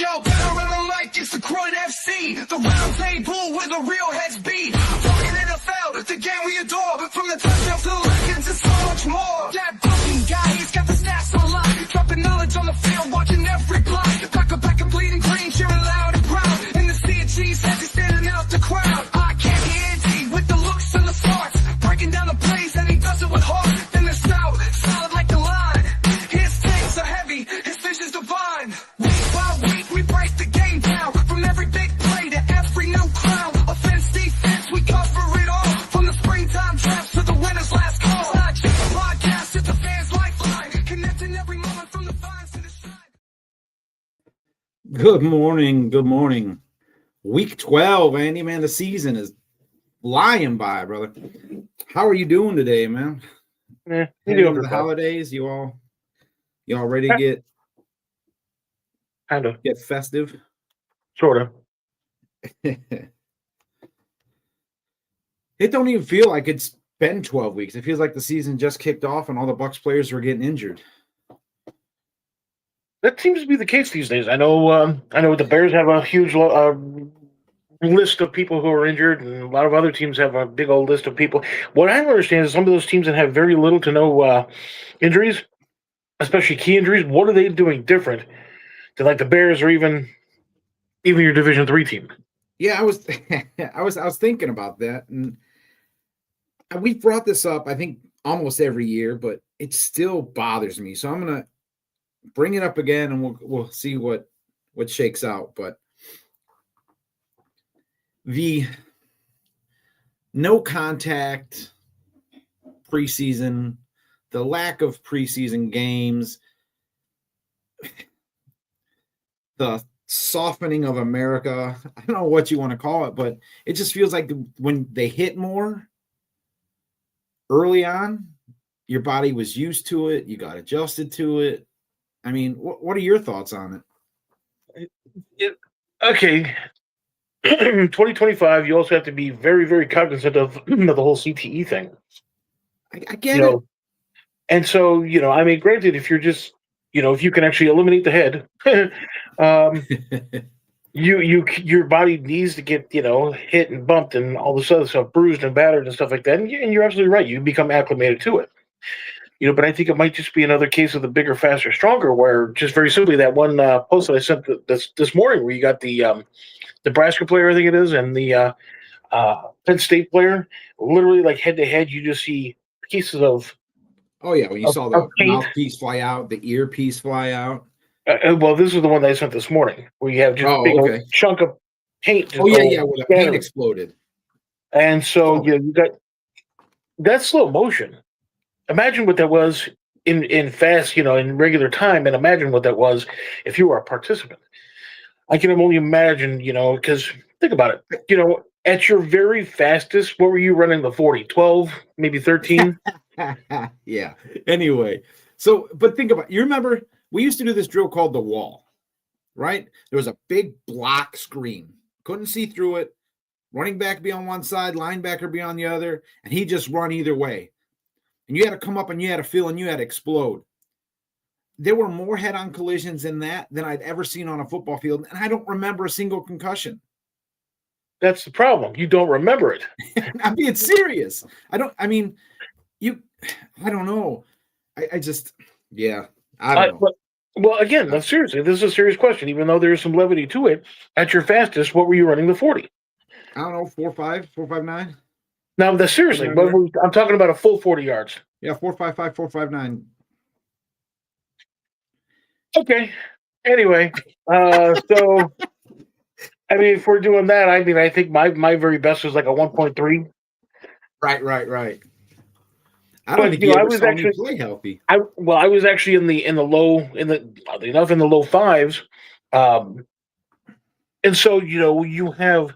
Yo, better run like it's the Krewe FC, the round table where the real heads be. Talking NFL, the game we adore, from the touchdowns to the legends and so much more. That booking guy, he's got the stats on lock, dropping knowledge on the field, watching every block. Back and bleeding green, cheering loud and proud. In the sea of cheese, as he's standing out the crowd. I can't hear with the looks and the smarts, breaking down the plays, and he does it with heart. Then the stout, solid like the line. His takes are heavy, his vision's divine. Week by week, we break the game down. From every big play to every new crown. Offense, defense, we cover it all. From the springtime drafts to the winner's last call. It's not just a podcast, it's a fan's lifeline. Connecting every moment from the vines to the side. Good morning. Good morning. Week 12, Andy, man, the season is flying by, brother. How are you doing today, man? You Heading do into the holidays, you all ready to get kind of, festive? sort of. It don't even feel like it's been 12 weeks. It feels like the season just kicked off and all the Bucs players were getting injured. That seems to be the case these days. I know the Bears have a huge list of people who are injured, and a lot of other teams have a big old list of people. What I don't understand is some of those teams that have very little to no injuries, especially key injuries, what are they doing different than like the Bears or even your Division III team? Yeah, I was thinking about that, and we brought this up, I think, almost every year, but it still bothers me. So I'm gonna bring it up again, and we'll see what shakes out. But the no contact preseason, the lack of preseason games, the softening of America, I don't know what you want to call it, but it just feels like when they hit more early on, your body was used to it, you got adjusted to it. I mean, what are your thoughts on it? Okay. 2025, you also have to be very, very cognizant of the whole CTE thing. I get it. And so, I mean, granted, if you're just, if you can actually eliminate the head, your body needs to get, hit and bumped and all this other stuff, bruised and battered and stuff like that. And you're absolutely right. You become acclimated to it. But I think it might just be another case of the bigger, faster, stronger, where just very simply that one post that I sent this morning where you got the Nebraska player, I think it is, and the Penn State player, literally like head to head, you just see pieces of. Oh yeah, when you saw the mouthpiece fly out, the earpiece fly out. Well, this is the one that I sent this morning, where you have just a big chunk of paint. Oh yeah, where the paint exploded. And so you got that slow motion. Imagine what that was in fast, in regular time, and imagine what that was if you were a participant. I can only imagine, because think about it. At your very fastest, what were you running the 40? 12, maybe 13? Yeah. Anyway, but think about it. You remember we used to do this drill called the wall, right? There was a big block screen. Couldn't see through it. Running back be on one side, linebacker be on the other, and he just run either way. And you had to come up and you had to feel and you had to explode. There were more head-on collisions in that than I'd ever seen on a football field, and I don't remember a single concussion. That's the problem. You don't remember it. I'm being serious. I don't know. I don't know. Well, again, seriously, this is a serious question. Even though there's some levity to it, at your fastest, what were you running the 40? I don't know, 4.5, 4.59. Now, seriously, but I'm talking about a full 40 yards. Yeah, 4.55, 4.59. Okay. Anyway, so I mean, if we're doing that, I mean, I think my very best was like a 1.3. Right. I don't think I was actually play healthy. I was actually in the low fives, and so you have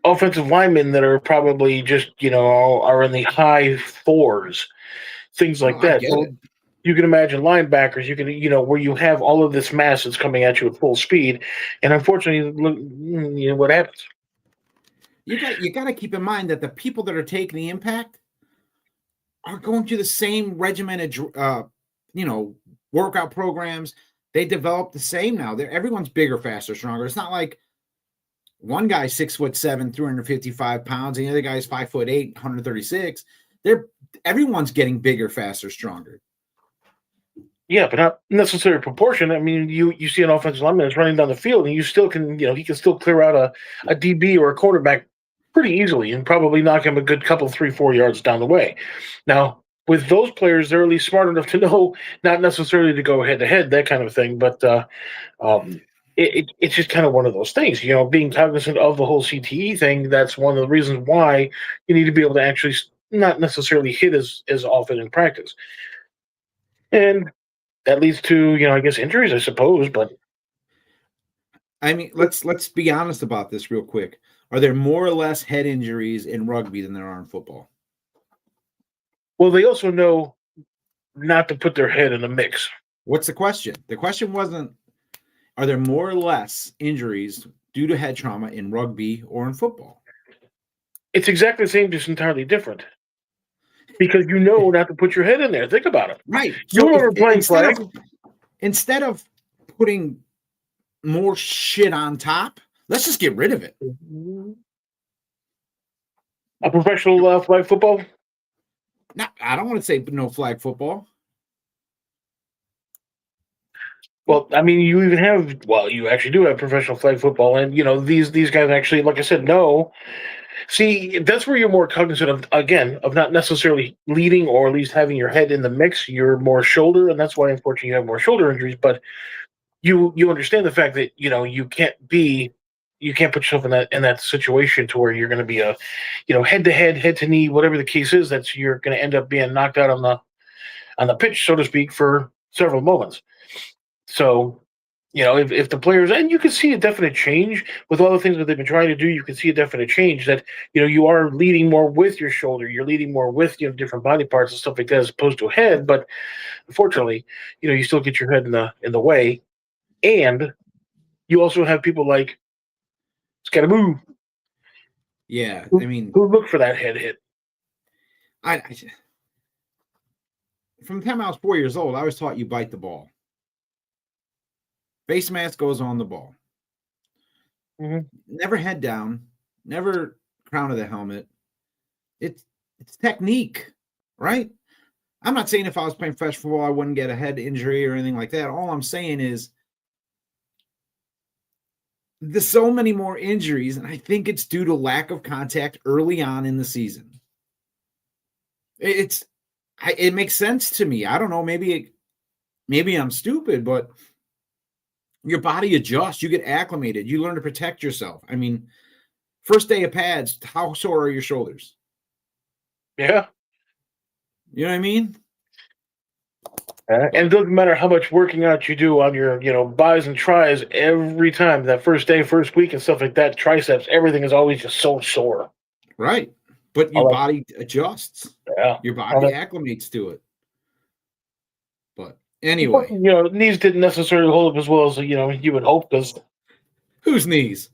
offensive linemen that are probably just are in the high fours, things like that. So you can imagine linebackers. You can where you have all of this mass that's coming at you at full speed, and unfortunately, what happens? You got to keep in mind that the people that are taking the impact are going through the same regimented, workout programs, They develop the same now. Everyone's bigger, faster, stronger. It's not like one guy's 6'7", 355 pounds, and the other guy's 5'8", 136. Everyone's getting bigger, faster, stronger. Yeah, but not necessarily proportion. I mean, you see an offensive lineman that's running down the field, and you still can, he can still clear out a DB or a quarterback pretty easily and probably knock him a good couple, 3-4 yards down the way. Now, with those players, they're at least smart enough to know not necessarily to go head-to-head, that kind of thing, but it's just kind of one of those things. Being cognizant of the whole CTE thing, that's one of the reasons why you need to be able to actually not necessarily hit as often in practice. And that leads to, I guess, injuries, I suppose, but I mean, let's be honest about this real quick. Are there more or less head injuries in rugby than there are in football? Well, they also know not to put their head in the mix. What's the question? The question wasn't, are there more or less injuries due to head trauma in rugby or in football? It's exactly the same, just entirely different. Because not to put your head in there. Think about it. Right. So playing flag. Instead of putting more shit on top, let's just get rid of it. A professional flag football? No, I don't want to say no flag football. Well, I mean, you actually do have professional flag football, and these guys actually, like I said, know. See, that's where you're more cognizant of not necessarily leading or at least having your head in the mix. You're more shoulder, and that's why, unfortunately, you have more shoulder injuries. But you understand the fact that you can't put yourself in that situation to where you're going to be a head to head to knee, whatever the case is. That you're going to end up being knocked out on the pitch, so to speak, for several moments. So, if the players, and you can see a definite change with all the things that they've been trying to do, you can see a definite change that, you are leading more with your shoulder, you're leading more with, different body parts and stuff like that as opposed to a head. But unfortunately, you still get your head in the way. And you also have people like, it's got to move. Yeah. I mean, who look for that head hit? From the time I was 4 years old, I was taught you bite the ball. Face mask goes on the ball. Mm-hmm. Never head down. Never crown of the helmet. It's technique, right? I'm not saying if I was playing professional football, I wouldn't get a head injury or anything like that. All I'm saying is there's so many more injuries, and I think it's due to lack of contact early on in the season. It makes sense to me. I don't know. Maybe I'm stupid, but your body adjusts. You get acclimated. You learn to protect yourself. I mean, first day of pads, how sore are your shoulders? Yeah. You know what I mean? And it doesn't matter how much working out you do on your, buys and tries every time, that first day, first week and stuff like that, triceps, everything is always just so sore. Right. But your body adjusts. Yeah. Your body acclimates to it. But anyway. Knees didn't necessarily hold up as well as, you would hope. Because whose knees?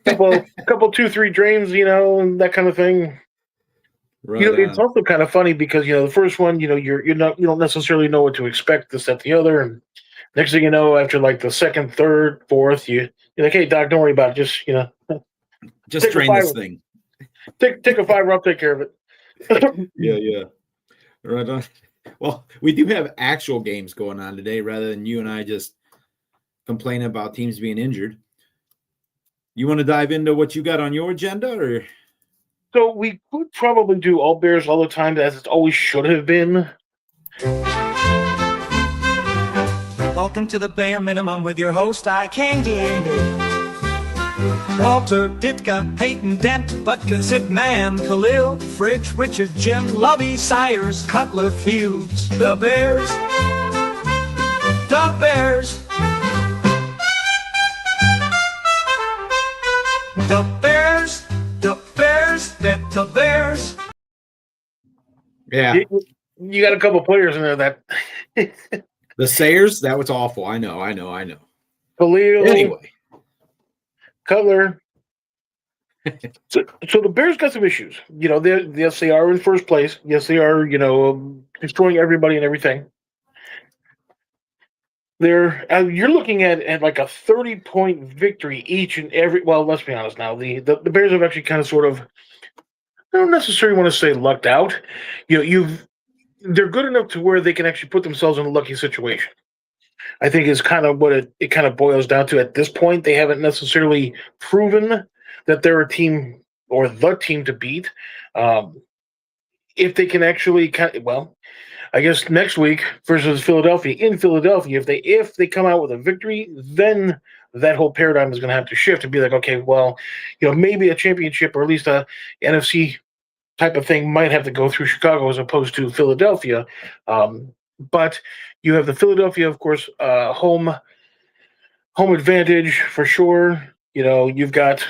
couple 2-3 drains, and that kind of thing. Right. It's also kind of funny because the first one, you don't necessarily know what to expect, this, that, the other, and next thing you know, after like the second, third, fourth, you're like, hey doc, don't worry about it, just train this thing. Take a $5, I'll take care of it. Yeah. Right on. Well, we do have actual games going on today rather than you and I just complaining about teams being injured. You want to dive into what you got on your agenda, or? So we could probably do all Bears all the time, as it always should have been. Welcome to the Bare Minimum with your host, I Candy. Walter, Ditka, Peyton, Dent, Butkus, Hitman, Khalil, Fridge, Richard, Jim, Lovey, Sires, Cutler, Feuds. The Bears. The Bears. The Bears. The Bears, the Bears. Yeah. You got a couple players in there that the Sayers, that was awful. I know. Khalil. Anyway. Cutler. So the Bears got some issues. Yes, they are in first place. Yes, they are, destroying everybody and everything. You're looking at like a 30-point victory each and every. Well, let's be honest now. The Bears have actually kind of sort of, I don't necessarily want to say lucked out. They're good enough to where they can actually put themselves in a lucky situation. I think is kind of what it kind of boils down to at this point. They haven't necessarily proven that they're a team or the team to beat. If they can actually, I guess next week versus Philadelphia in Philadelphia, if they come out with a victory, then that whole paradigm is going to have to shift and be like, okay, well, maybe a championship or at least a NFC type of thing might have to go through Chicago as opposed to Philadelphia. But you have the Philadelphia, of course, home advantage for sure. You've got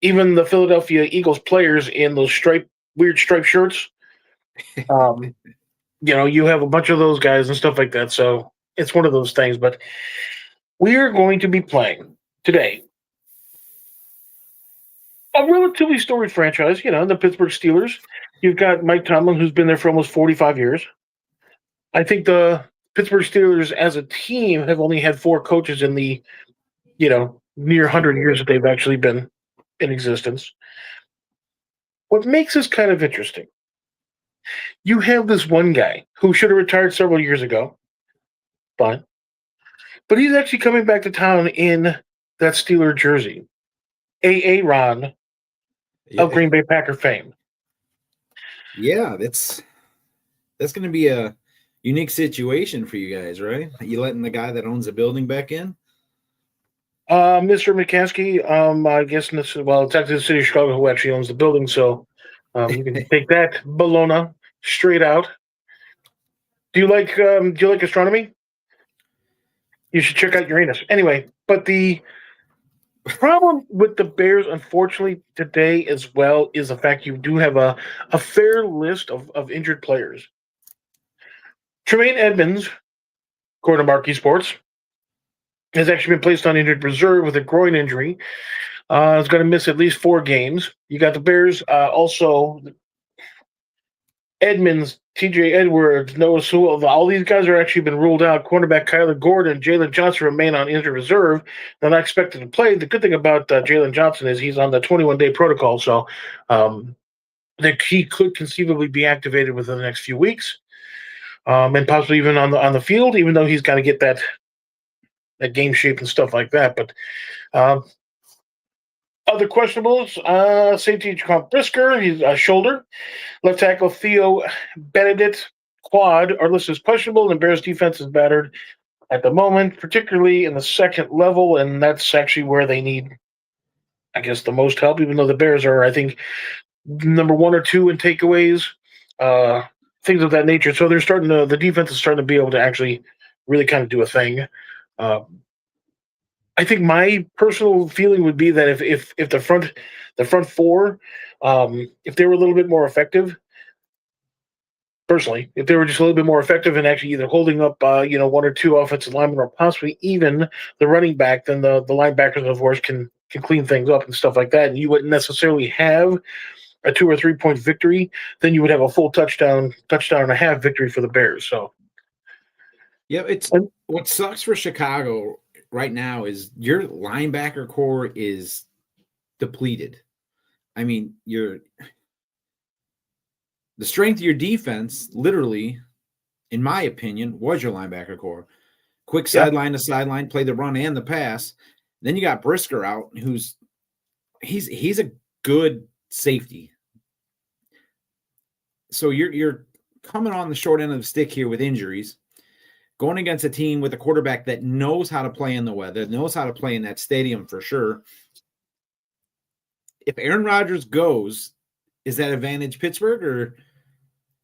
even the Philadelphia Eagles players in those weird striped shirts. You have a bunch of those guys and stuff like that. So it's one of those things. But we are going to be playing today a relatively storied franchise, the Pittsburgh Steelers. You've got Mike Tomlin, who's been there for almost 45 years. I think the Pittsburgh Steelers as a team have only had 4 coaches in the, near 100 years that they've actually been in existence. What makes this kind of interesting, you have this one guy who should have retired several years ago, but he's actually coming back to town in that Steeler jersey. Ron of Green Bay Packer fame. Yeah, that's going to be a unique situation for you guys, right? You letting the guy that owns the building back in? Mr. McCaskey, I guess it's actually the city of Chicago who actually owns the building, so you can take that bologna straight out. Do you like astronomy? You should check out Uranus. Anyway, but the problem with the Bears, unfortunately, today as well is the fact you do have a fair list of injured players. Tremaine Edmonds, according to Marquee Sports, has actually been placed on injured reserve with a groin injury. Is going to miss at least 4 games. You got the Bears also. Edmonds, TJ Edwards, Noah Sewell, all these guys are actually been ruled out. Cornerback Kyler Gordon, Jalen Johnson remain on injured reserve. They're not expected to play. The good thing about Jalen Johnson is he's on the 21-day protocol, so that he could conceivably be activated within the next few weeks, and possibly even on the field, even though he's got to get that game shape and stuff like that. But other questionables, safety Jaquan Brisker, he's shoulder. Left tackle Theo Benedict, quad, are listed as questionable, and Bears defense is battered at the moment, particularly in the second level, and that's actually where they need, I guess, the most help, even though the Bears are, I think, number 1 or 2 in takeaways, things of that nature. So the defense is starting to be able to actually really kind of do a thing. I think my personal feeling would be that if the front 4, if they were a little bit more effective, personally, if they were just a little bit more effective in actually either holding up, 1 or 2 offensive linemen or possibly even the running back, then the linebackers, of course, can clean things up and stuff like that. And you wouldn't necessarily have a 2 or 3 point victory. Then you would have a full touchdown and a half victory for the Bears. So, yeah, what sucks for Chicago right now is your linebacker core is depleted. I mean, the strength of your defense, literally, in my opinion, was your linebacker core. Quick sideline to sideline, play the run and the pass. Then you got Brisker out, he's a good safety. So you're coming on the short end of the stick here with injuries, going against a team with a quarterback that knows how to play in the weather, knows how to play in that stadium for sure. If Aaron Rodgers goes, is that advantage Pittsburgh or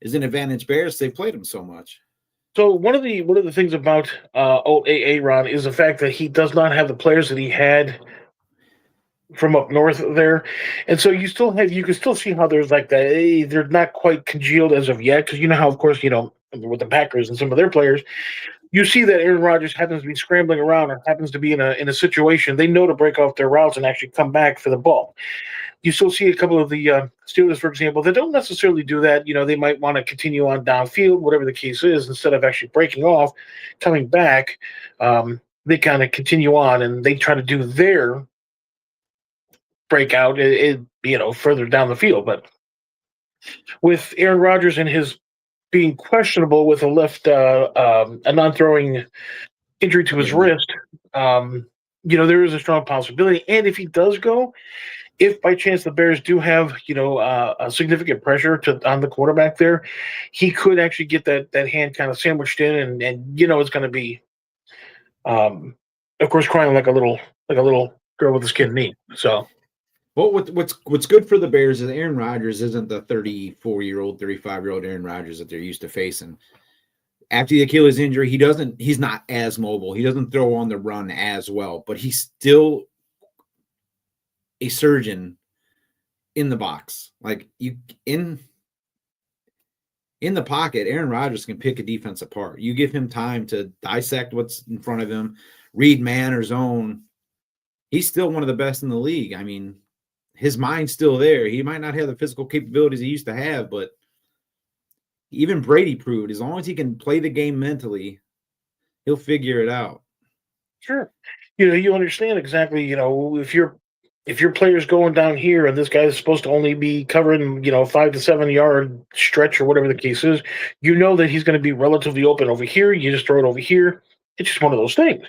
is it advantage Bears? They played him so much. So one of the things about Ron is the fact that he does not have the players that he had from up north there, and so you can still see how there's like that. Hey, they're not quite congealed as of yet, because how, of course, with the Packers and some of their players, you see that Aaron Rodgers happens to be scrambling around or happens to be in a situation they know to break off their routes and actually come back for the ball. you still see a couple of the Steelers, for example, that don't necessarily do that. They might want to continue on downfield, whatever the case is, instead of actually breaking off, coming back. They kind of continue on and they try to do their breakout, further down the field. But with Aaron Rodgers and his being questionable with a non-throwing injury to his wrist, there is a strong possibility. And if he does go, if by chance the Bears do have, a significant pressure on the quarterback there, he could actually get that hand kind of sandwiched in, and it's going to be, of course, crying like a little girl with a skinned knee. So. Well, what's good for the Bears is Aaron Rodgers isn't the 34-year-old, 35-year-old Aaron Rodgers that they're used to facing. After the Achilles injury, he's not as mobile. He doesn't throw on the run as well, but he's still a surgeon in the box. Like in the pocket, Aaron Rodgers can pick a defense apart. You give him time to dissect what's in front of him, read man or zone. He's still one of the best in the league. I mean, his mind's still there. He might not have the physical capabilities he used to have, but even Brady proved as long as he can play the game mentally, he'll figure it out. Sure. You understand exactly, if your player's going down here and this guy's supposed to only be covering, 5 to 7 yard stretch or whatever the case is, that he's going to be relatively open over here. You just throw it over here. It's just one of those things.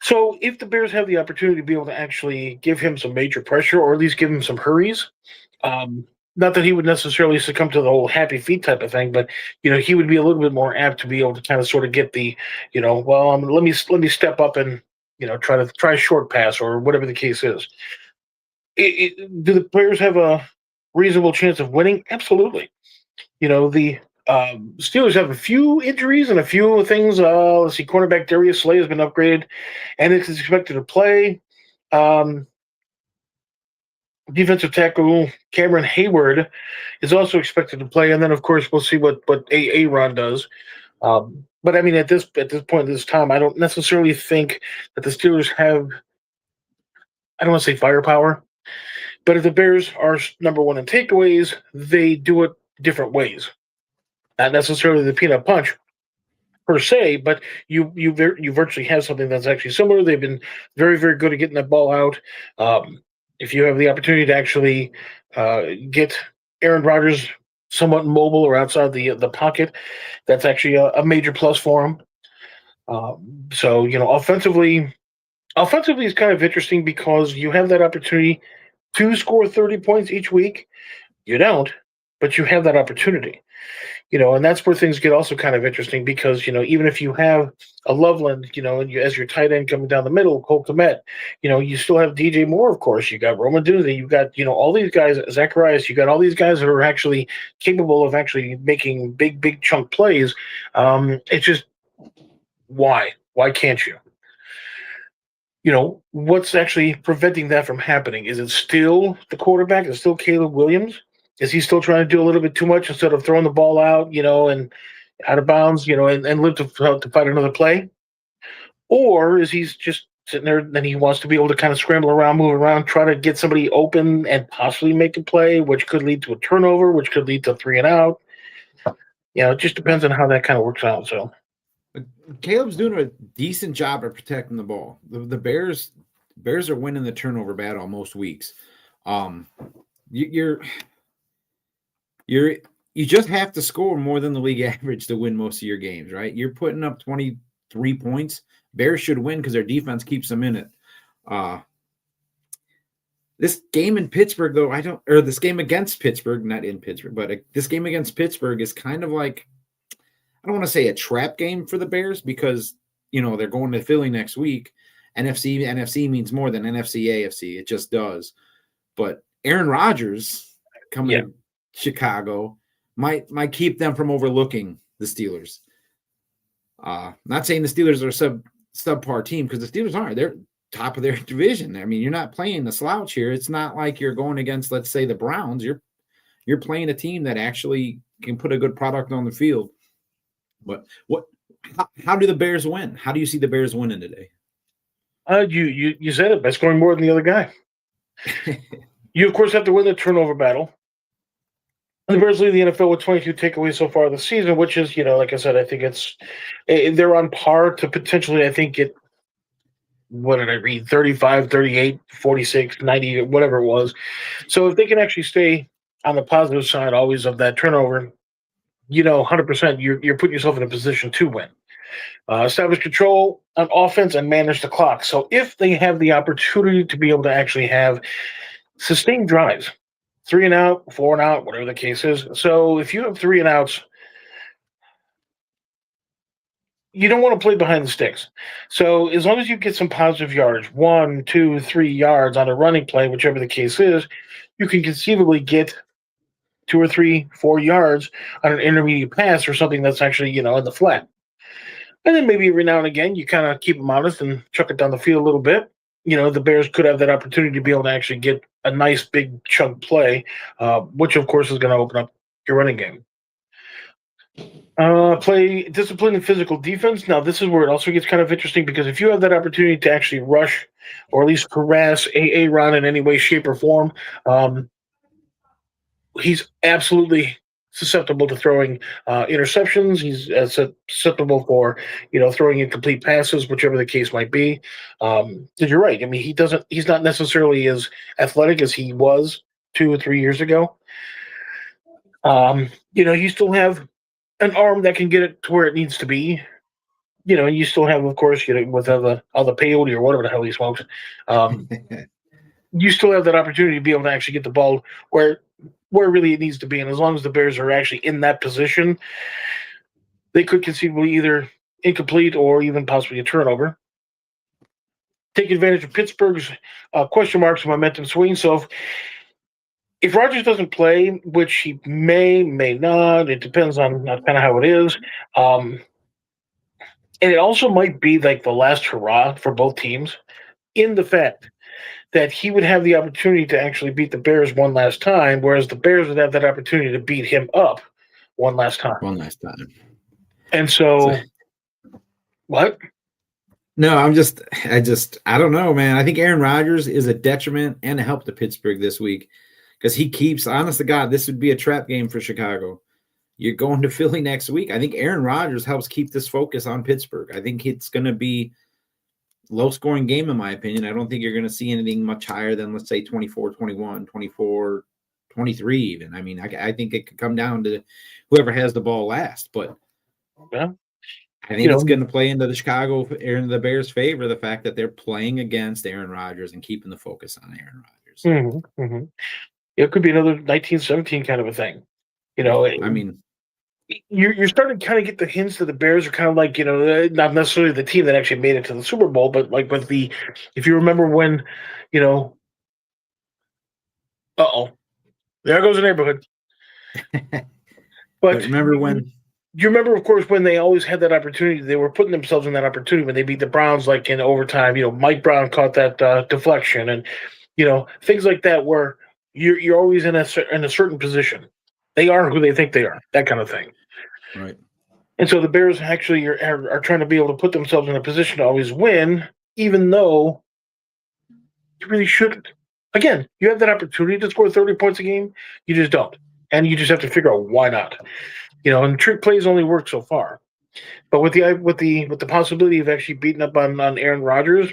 So if the Bears have the opportunity to be able to actually give him some major pressure or at least give him some hurries, not that he would necessarily succumb to the whole happy feet type of thing, but, he would be a little bit more apt to be able to kind of sort of get the, let me step up and, try a short pass or whatever the case is. Do the Bears have a reasonable chance of winning? Absolutely. The Steelers have a few injuries and a few things. Let's see, cornerback Darius Slay has been upgraded and is expected to play. Defensive tackle Cameron Hayward is also expected to play. And then, of course, we'll see what Aaron does. But, I mean, at this point in this time, I don't necessarily think that the Steelers have, I don't want to say firepower, but if the Bears are number one in takeaways, they do it different ways. Not necessarily the peanut punch per se, but you virtually have something that's actually similar. They've been very, very good at getting that ball out. If you have the opportunity to actually get Aaron Rodgers somewhat mobile or outside the pocket, that's actually a major plus for him. So offensively is kind of interesting because you have that opportunity to score 30 points each week. You don't, but you have that opportunity. And that's where things get also kind of interesting because, even if you have a Loveland, and as your tight end coming down the middle, Cole Kmet, you still have DJ Moore, of course. You got Roman Dunze. You've got, all these guys, Zacharias. You got all these guys that are actually capable of actually making big chunk plays. It's just, why? Why can't you? What's actually preventing that from happening? Is it still the quarterback? Is it still Caleb Williams? Is he still trying to do a little bit too much instead of throwing the ball out, and out of bounds, and live to fight another play? Or is he just sitting there and he wants to be able to kind of scramble around, move around, try to get somebody open and possibly make a play, which could lead to a turnover, which could lead to 3 and out. It just depends on how that kind of works out. So Caleb's doing a decent job of protecting the ball. The Bears are winning the turnover battle most weeks. You just have to score more than the league average to win most of your games, right? You're putting up 23 points. Bears should win because their defense keeps them in it. This game in Pittsburgh, though, this game against Pittsburgh, not in Pittsburgh, but this game against Pittsburgh is kind of like, I don't want to say a trap game for the Bears because, they're going to Philly next week. NFC means more than NFC, AFC. It just does. But Aaron Rodgers coming to Chicago might keep them from overlooking the Steelers. Not saying the Steelers are a subpar team because the Steelers aren't. They're top of their division. I mean, you're not playing the slouch here. It's not like you're going against, let's say, the Browns. You're playing a team that actually can put a good product on the field. But how do the Bears win? How do you see the Bears winning today? You said it by scoring more than the other guy. You, of course, have to win the turnover battle. The Bears lead the NFL with 22 takeaways so far this season, which is, like I said, I think they're on par to potentially, I think, get, what did I read, 35, 38, 46, 90, whatever it was. So if they can actually stay on the positive side always of that turnover, 100%, you're putting yourself in a position to win. Establish control on offense and manage the clock. So if they have the opportunity to be able to actually have sustained drives, 3 and out, 4 and out, whatever the case is. So if you have 3 and outs, you don't want to play behind the sticks. So as long as you get some positive yardage, 1, 2, 3 yards on a running play, whichever the case is, you can conceivably get 2 or 3, 4 yards on an intermediate pass or something that's actually, in the flat. And then maybe every now and again, you kind of keep them honest and chuck it down the field a little bit. The Bears could have that opportunity to be able to actually get a nice big chunk play, which, of course, is going to open up your running game. Play discipline and physical defense. Now, this is where it also gets kind of interesting because if you have that opportunity to actually rush or at least harass Aaron in any way, shape, or form, he's absolutely susceptible to throwing interceptions. He's susceptible for throwing incomplete passes, whichever the case might be. You're right. I mean, he's not necessarily as athletic as he was 2 or 3 years ago. You still have an arm that can get it to where it needs to be. You still have, of course, with all the peyote or whatever the hell he smokes. You still have that opportunity to be able to actually get the ball where really it needs to be. And as long as the Bears are actually in that position, they could conceivably either incomplete or even possibly a turnover. Take advantage of Pittsburgh's question marks and momentum swing. So if Rodgers doesn't play, which he may not, it depends on kind of how it is. And it also might be like the last hurrah for both teams in the fact that he would have the opportunity to actually beat the Bears one last time, whereas the Bears would have that opportunity to beat him up one last time. And so what? No, I don't know, man. I think Aaron Rodgers is a detriment and a help to Pittsburgh this week because he keeps, honest to God, this would be a trap game for Chicago. You're going to Philly next week. I think Aaron Rodgers helps keep this focus on Pittsburgh. I think it's going to be low-scoring game, in my opinion. I don't think you're going to see anything much higher than, let's say, 24-21, 24-23 even. I mean, I think it could come down to whoever has the ball last. But yeah. I think it's going to play into the Bears' favor, the fact that they're playing against Aaron Rodgers and keeping the focus on Aaron Rodgers. Mm-hmm, mm-hmm. It could be another 1917 kind of a thing. I mean, you're starting to kind of get the hints that the Bears are kind of like, not necessarily the team that actually made it to the Super Bowl, but like with if you remember when, there goes the neighborhood. But remember when? You remember, of course, when they always had that opportunity, they were putting themselves in that opportunity when they beat the Browns, like in overtime. Mike Brown caught that deflection, and things like that, where you're always in a certain position. They are who they think they are, that kind of thing. Right. And so the Bears actually are trying to be able to put themselves in a position to always win, even though you really shouldn't. Again, you have that opportunity to score 30 points a game. You just don't. And you just have to figure out why not. And trick plays only work so far. But with the possibility of actually beating up on Aaron Rodgers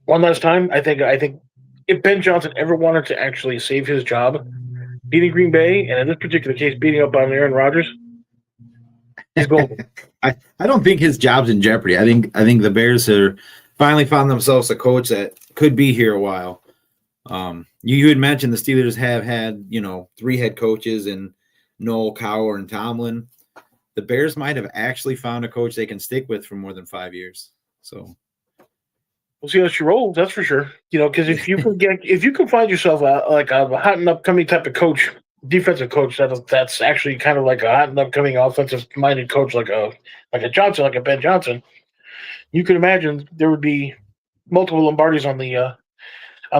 one last time, I think if Ben Johnson ever wanted to actually save his job, beating Green Bay, and in this particular case, beating up on Aaron Rodgers, he's golden. I don't think his job's in jeopardy. I think the Bears are finally found themselves a coach that could be here a while. You had mentioned the Steelers have had 3 head coaches in Noel, Cowher, and Tomlin. The Bears might have actually found a coach they can stick with for more than 5 years. So we'll see how she rolls. That's for sure. Because if you can find yourself like a hot and upcoming type of coach, defensive coach, that's actually kind of like a hot and upcoming offensive minded coach, like a Johnson, like a Ben Johnson. You can imagine there would be multiple Lombardis on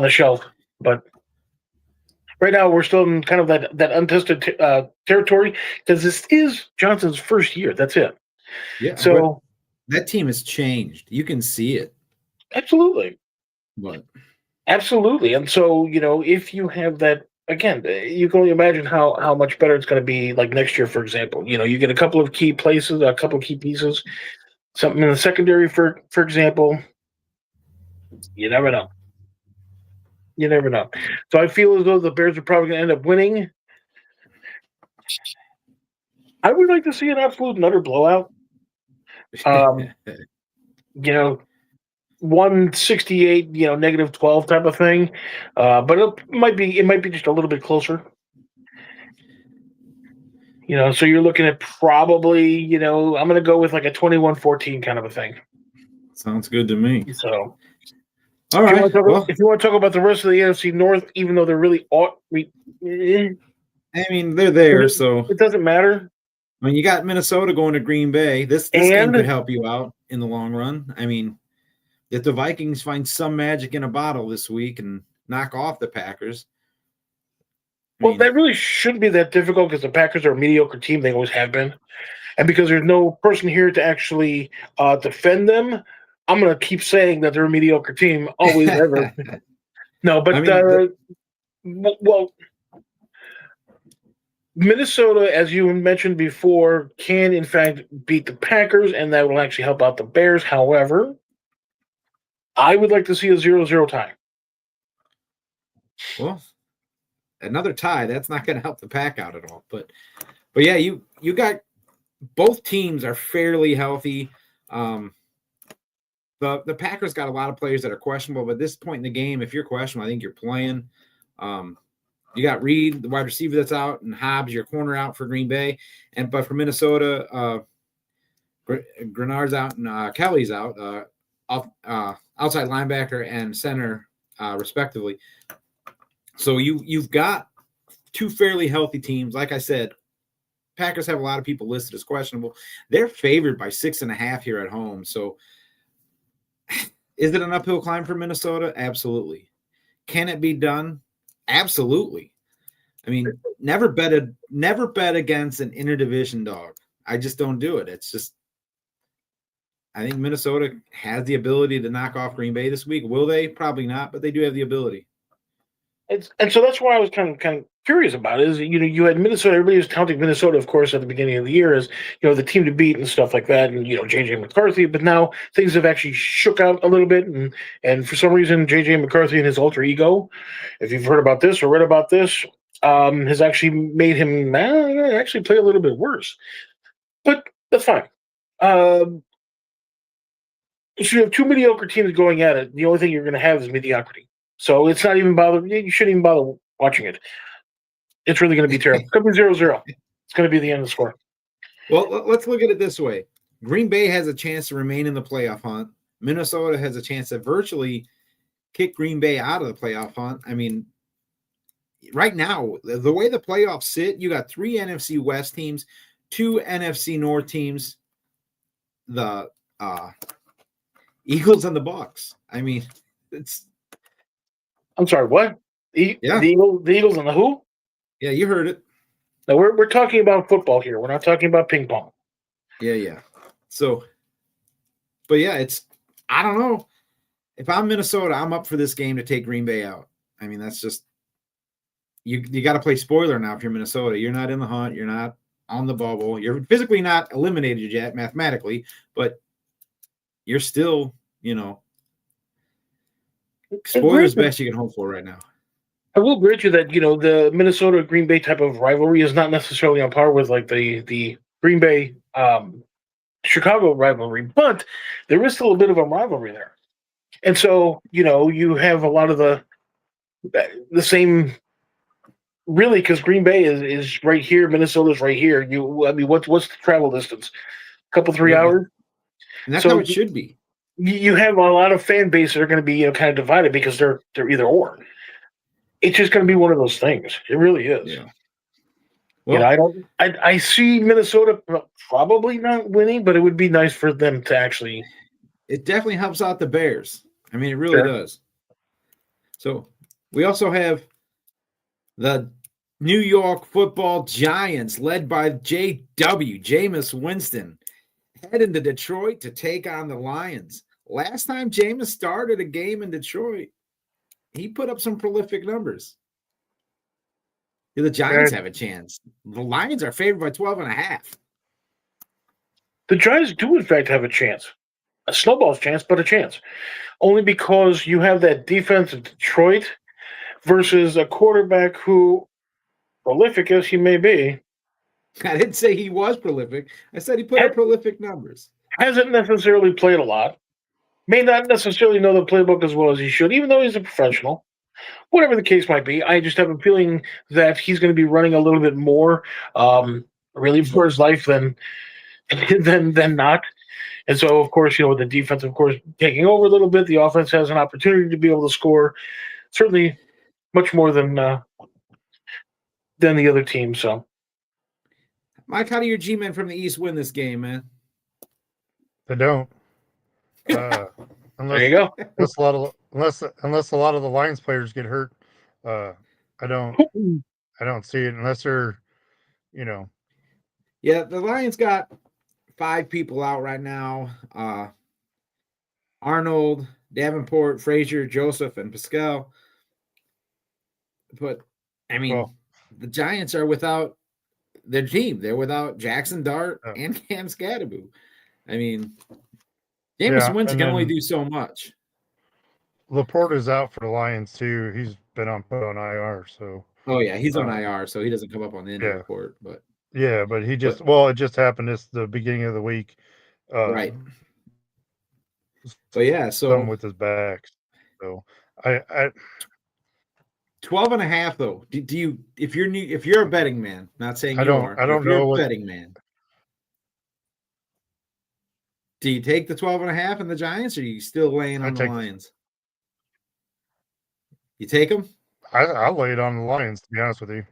the shelf, but right now we're still in kind of that untested territory because this is Johnson's first year. That's it. Yeah. So that team has changed. You can see it. Absolutely. But Absolutely. And so, if you have that, again, you can only imagine how much better it's going to be like next year, for example. You get a couple of key places, a couple of key pieces, something in the secondary, for example. You never know. You never know. So I feel as though the Bears are probably going to end up winning. I would like to see an absolute and utter blowout. Um, you know, 168, -12 type of thing. But it might be just a little bit closer. So you're looking at probably, I'm going to go with like a 21-14 kind of a thing. Sounds good to me. So, all right. If you want to talk about the rest of the NFC North, even though they're really I mean, they're there, so it doesn't matter. I mean, you got Minnesota going to Green Bay. This game could help you out in the long run. I mean, if the Vikings find some magic in a bottle this week and knock off the Packers. That really shouldn't be that difficult because the Packers are a mediocre team. They always have been. And because there's no person here to actually defend them, I'm going to keep saying that they're a mediocre team, always, ever. No, but, Minnesota, as you mentioned before, can, in fact, beat the Packers, and that will actually help out the Bears. However, I would like to see a 0-0 tie. Well, another tie, that's not going to help the Pack out at all. But yeah, you got both teams are fairly healthy. The Packers got a lot of players that are questionable, but at this point in the game, if you're questionable, I think you're playing. You got Reed, the wide receiver that's out, and Hobbs, your corner, out for Green Bay. But for Minnesota, Grenard's out and Kelly's out, outside linebacker and center, respectively. So you've got two fairly healthy teams. Like I said, Packers have a lot of people listed as questionable. They're favored by 6.5 here at home. So is it an uphill climb for Minnesota? Absolutely. Can it be done? Absolutely. I mean, never bet against an interdivision dog. I just don't do it. It's just, I think Minnesota has the ability to knock off Green Bay this week. Will they? Probably not, but they do have the ability. And so that's why I was kind of curious about it. Is you had Minnesota. Everybody was counting Minnesota, of course, at the beginning of the year as the team to beat and stuff like that, and JJ McCarthy. But now things have actually shook out a little bit, and for some reason, JJ McCarthy and his alter ego, if you've heard about this or read about this, has actually made him actually play a little bit worse. But that's fine. So you have two mediocre teams going at it. The only thing you're going to have is mediocrity. So it's not even bother. You shouldn't even bother watching it. It's really going to be terrible. It's going to be 0-0. It's going to be the end of the score. Well, let's look at it this way. Green Bay has a chance to remain in the playoff hunt. Minnesota has a chance to virtually kick Green Bay out of the playoff hunt. I mean, right now, the way the playoffs sit, you got 3 NFC West teams, 2 NFC North teams, the Eagles and the Bucs. I mean, it's. I'm sorry, what? The Eagles and the who? Yeah, you heard it. No, we're talking about football here. We're not talking about ping pong. Yeah. So, but yeah, it's, I don't know. If I'm Minnesota, I'm up for this game to take Green Bay out. I mean, that's just, you got to play spoiler now if you're Minnesota. You're not in the hunt. You're not on the bubble. You're physically not eliminated yet, mathematically, but you're still, spoiler is best you can hope for right now. I will grant you that, the Minnesota Green Bay type of rivalry is not necessarily on par with like the Green Bay Chicago rivalry, but there is still a bit of a rivalry there. And so, you have a lot of the same, really, because Green Bay is right here, Minnesota's right here. What's the travel distance? A couple, 3 hours? And that's how it should be. You have a lot of fan base that are going to be kind of divided because they're either or. It's just going to be one of those things. It really is. Yeah. Well, I see Minnesota probably not winning, but it would be nice for them to actually. It definitely helps out the Bears. I mean, it really does. So we also have the New York Football Giants, led by Jameis Winston, heading to Detroit to take on the Lions. Last time Jameis started a game in Detroit, he put up some prolific numbers. The Giants have a chance. The Lions are favored by 12.5. The Giants do, in fact, have a chance. A snowball's chance, but a chance. Only because you have that defense of Detroit versus a quarterback who, prolific as he may be, I didn't say he was prolific. I said he put up prolific numbers. hasn't necessarily played a lot. May not necessarily know the playbook as well as he should, even though he's a professional. Whatever the case might be, I just have a feeling that he's going to be running a little bit more, really, for his life than not. And so, of course, with the defense, of course, taking over a little bit, the offense has an opportunity to be able to score, certainly much more than the other team. So, Mike, how do your G-men from the East win this game, man? They don't. there you go. Unless a lot of the Lions players get hurt, I don't see it unless they're, Yeah, the Lions got 5 people out right now. Arnold, Davenport, Frazier, Joseph, and Pascal. But, I mean, the Giants are without their team. They're without Jackson Dart and Cam Scatterbo. I mean, Jameis Winston can only do so much. Laporte is out for the Lions, too. He's been put on IR, so. Oh, yeah, he's on IR, so he doesn't come up on the injury report. But yeah, but it just happened the beginning of the week. Right. So, yeah, something with his back. So, I 12.5 though. Do you if you're a betting man, not saying I don't know what betting man. Do you take the 12.5 in the Giants, or are you still laying on the Lions? You take them? I'll lay it on the Lions, to be honest with you.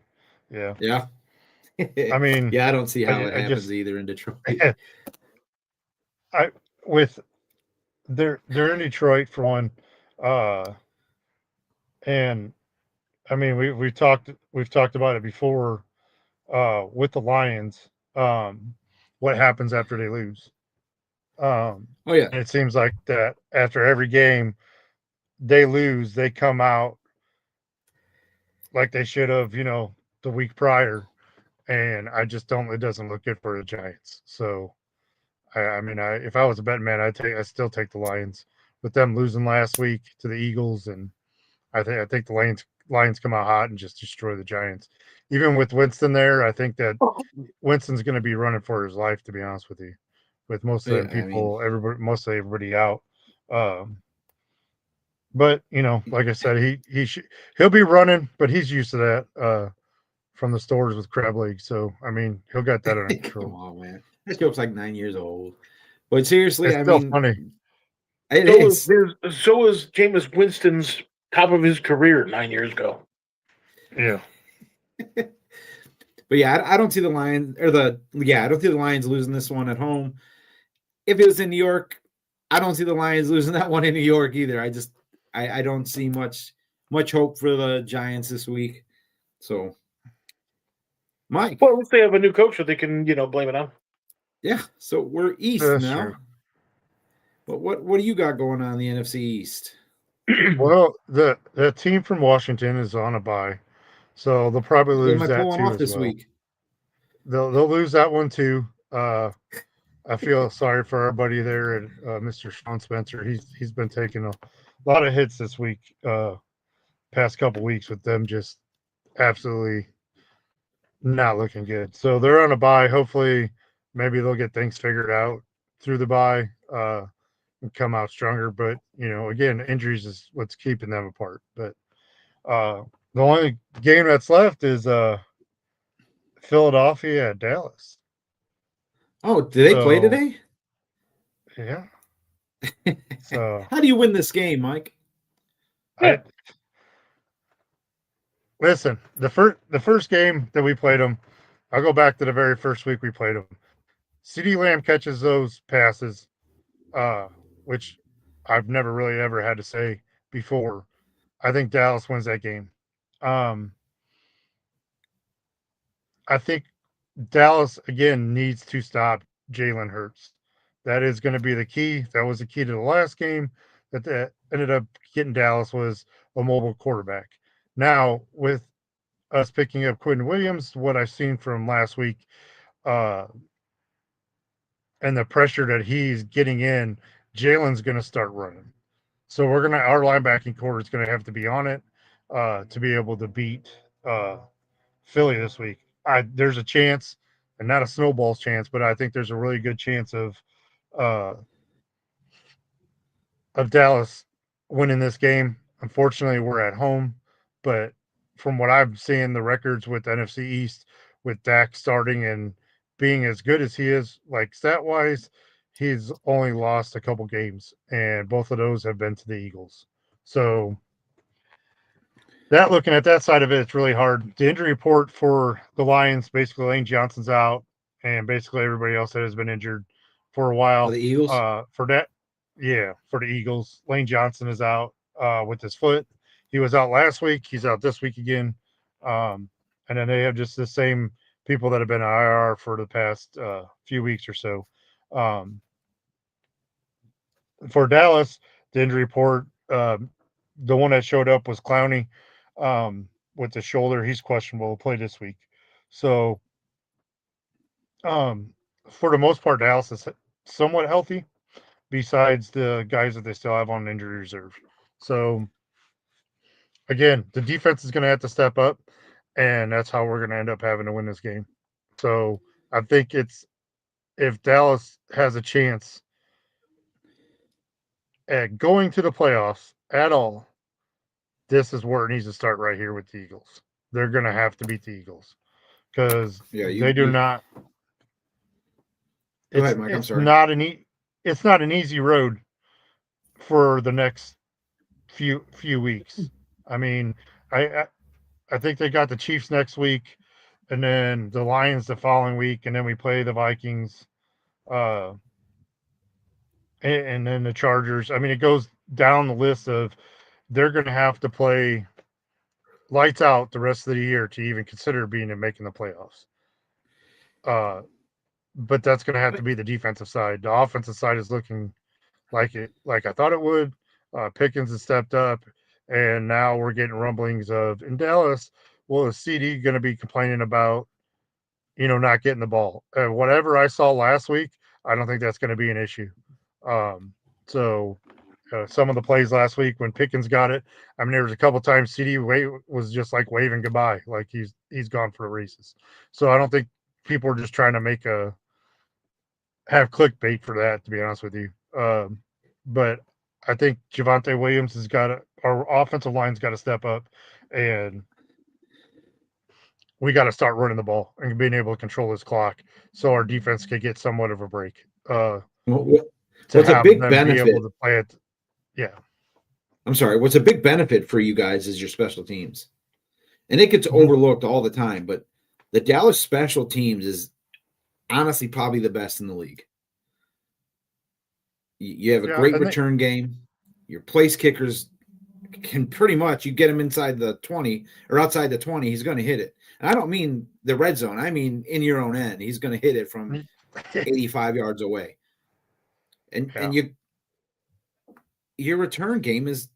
Yeah. Yeah. I mean, I don't see how it happens either in Detroit. They're in Detroit for one, and I mean we've talked about it before with the Lions. What happens after they lose? And it seems like that after every game they lose, they come out like they should have, the week prior, and I just don't. It doesn't look good for the Giants. So, if I was a betting man, I still take the Lions with them losing last week to the Eagles, and I think the Lions come out hot and just destroy the Giants. Even with Winston there, I think that Winston's going to be running for his life. To be honest with you, with most of the people, mostly everybody out. But like I said, he'll be running, but he's used to that from the stores with Crab League. So he'll get that under control. Come on, man. That joke's like 9 years old. But seriously, it's still funny. So is Jameis Winston's top of his career 9 years ago. Yeah. But yeah, I don't see the Lions I don't see the Lions losing this one at home. If it was in New York, I don't see the Lions losing that one in New York either. I don't see much hope for the Giants this week. So, Mike. Well, once they have a new coach that they can, blame it on. Yeah. So we're East now. True. But what do you got going on in the NFC East? Well, the team from Washington is on a bye, so they'll probably lose that too off this week. They'll lose that one too. I feel sorry for our buddy there, and Mr. Sean Spencer. He's been taking a lot of hits this week, past couple weeks with them just absolutely not looking good. So they're on a bye. Hopefully, maybe they'll get things figured out through the bye and come out stronger. But again, injuries is what's keeping them apart. But the only game that's left is Philadelphia at Dallas. Oh, did they play today? Yeah. So how do you win this game, Mike? Listen, the first game that we played them, I'll go back to the very first week we played them. CeeDee Lamb catches those passes, which I've never really ever had to say before. I think Dallas wins that game. I think Dallas, again, needs to stop Jalen Hurts. That is going to be the key. That was the key to the last game that ended up getting Dallas was a mobile quarterback. Now, with us picking up Quinn Williams, what I've seen from last week, and the pressure that he's getting in, Jalen's going to start running. So our linebacking core is going to have to be on it to be able to beat Philly this week. There's a chance, and not a snowball's chance, but I think there's a really good chance of Dallas winning this game. Unfortunately, we're at home, but from what I'm seeing, the records with NFC East, with Dak starting and being as good as he is, like stat wise, he's only lost a couple games, and both of those have been to the Eagles. So looking at that side of it, it's really hard. The injury report for the Lions, basically Lane Johnson's out, and basically everybody else that has been injured for a while. The Eagles? For the Eagles. Lane Johnson is out with his foot. He was out last week. He's out this week again. And then they have just the same people that have been IR for the past few weeks or so. For Dallas, the injury report, the one that showed up was Clowney with the shoulder. He's questionable to play this week. So for the most part, Dallas is somewhat healthy, besides the guys that they still have on injury reserve. So again, the defense is going to have to step up, and that's how we're going to end up having to win this game. So I think if Dallas has a chance at going to the playoffs at all, this is where it needs to start right here with the Eagles. They're going to have to beat the Eagles because they do not. Go ahead, Mike. I'm sorry. It's not an easy road for the next few weeks. I mean, I think they got the Chiefs next week, and then the Lions the following week, and then we play the Vikings, and then the Chargers. I mean, it goes down the list of they're going to have to play lights out the rest of the year to even consider being and making the playoffs. But that's going to have to be the defensive side. The offensive side is looking like I thought it would. Pickens has stepped up, and now we're getting rumblings of in Dallas. Well, is CD going to be complaining about, not getting the ball? Whatever I saw last week, I don't think that's going to be an issue. So some of the plays last week when Pickens got it, I mean, there was a couple times CD was just like waving goodbye, like he's gone for the races. So I don't think people are just trying to have clickbait for that, to be honest with you. But I think Javonte Williams our offensive line's got to step up, and we got to start running the ball and being able to control this clock so our defense can get somewhat of a break. What's a big benefit? Be able to play it. Yeah. I'm sorry. What's a big benefit for you guys is your special teams. And it gets overlooked all the time, but the Dallas special teams is honestly probably the best in the league. You have a great return game. Your place kickers can pretty much, you get him inside the 20 or outside the 20, he's going to hit it. And I don't mean the red zone. I mean in your own end. He's going to hit it from 85 yards away. And your return game is,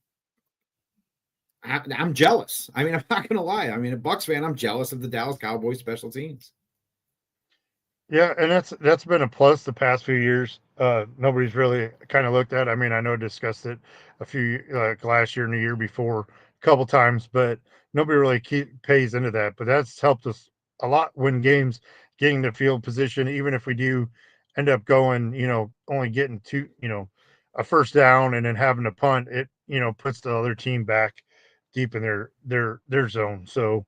I'm jealous. I mean, I'm not going to lie. I mean, a Bucs fan, I'm jealous of the Dallas Cowboys special teams. Yeah, and that's been a plus the past few years. Nobody's really kind of looked at. I mean, I know I discussed it a few last year and the year before a couple times, but nobody really pays into that. But that's helped us a lot win games, getting the field position. Even if we do end up going, only getting a first down and then having to punt, it puts the other team back deep in their zone. So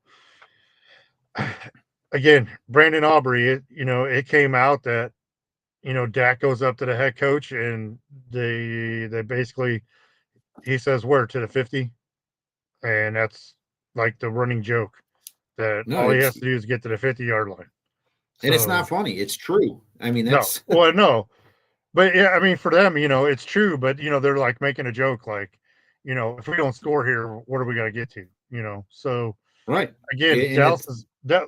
again, Brandon Aubrey, it came out that, Dak goes up to the head coach and they basically, he says, where to the 50? And that's like the running joke that all he has to do is get to the 50-yard line. And it's not funny. It's true. I mean, that's no. But yeah, I mean, for them, it's true, but they're like making a joke, like, if we don't score here, what are we going to get to? So right. Again, Dallas is that.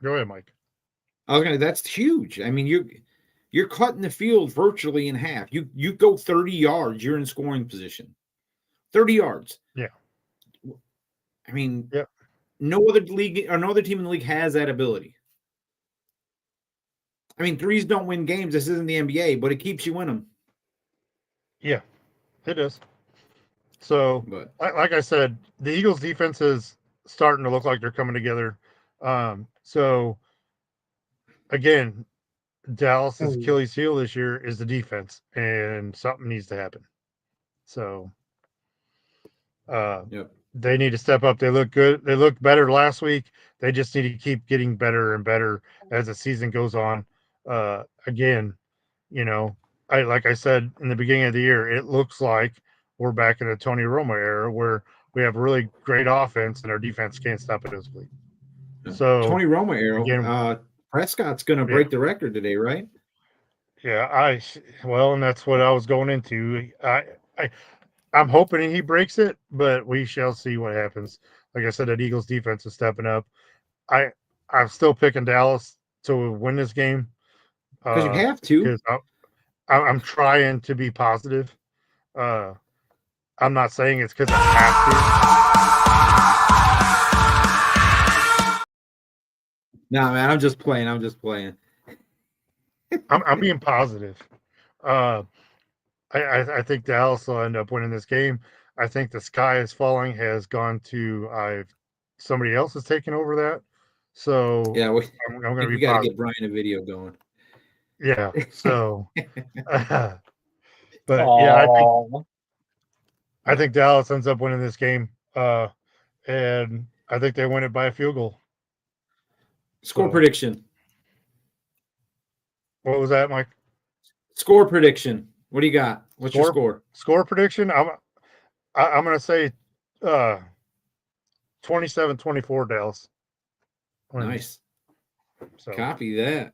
Go ahead, Mike. That's huge. I mean, you're cutting the field virtually in half. You go 30 yards, you're in scoring position. 30 yards. Yeah. I mean, yeah. No other league or no other team in the league has that ability. I mean, threes don't win games. This isn't the NBA, but it keeps you in them. Yeah, it is. So, like I said, the Eagles' defense is starting to look like they're coming together. So, again, Dallas's Achilles heel this year is the defense, and something needs to happen. So, they need to step up. They look good. They looked better last week. They just need to keep getting better and better as the season goes on. Again, like I said in the beginning of the year, it looks like we're back in the Tony Romo era where we have really great offense and our defense can't stop it as well. So Tony Romo era, Prescott's going to break the record today, right? Yeah, and that's what I was going into. I'm hoping he breaks it, but we shall see what happens. Like I said, that Eagles defense is stepping up. I'm still picking Dallas to win this game. Because you have to. Because I'm trying to be positive. I'm not saying it's because I have to. Nah, man, I'm just playing. I'm being positive. I think Dallas will end up winning this game. I think the sky is falling has gone to somebody else has taken over that. So yeah, I'm going to be. We got to get Brian a video going. Yeah. So, but yeah, I think Dallas ends up winning this game, and I think they win it by a field goal. Score prediction. What was that, Mike? Score prediction. What do you got? What's your score? Score prediction. I'm going to say 27-24 Dallas. Nice. So. Copy that.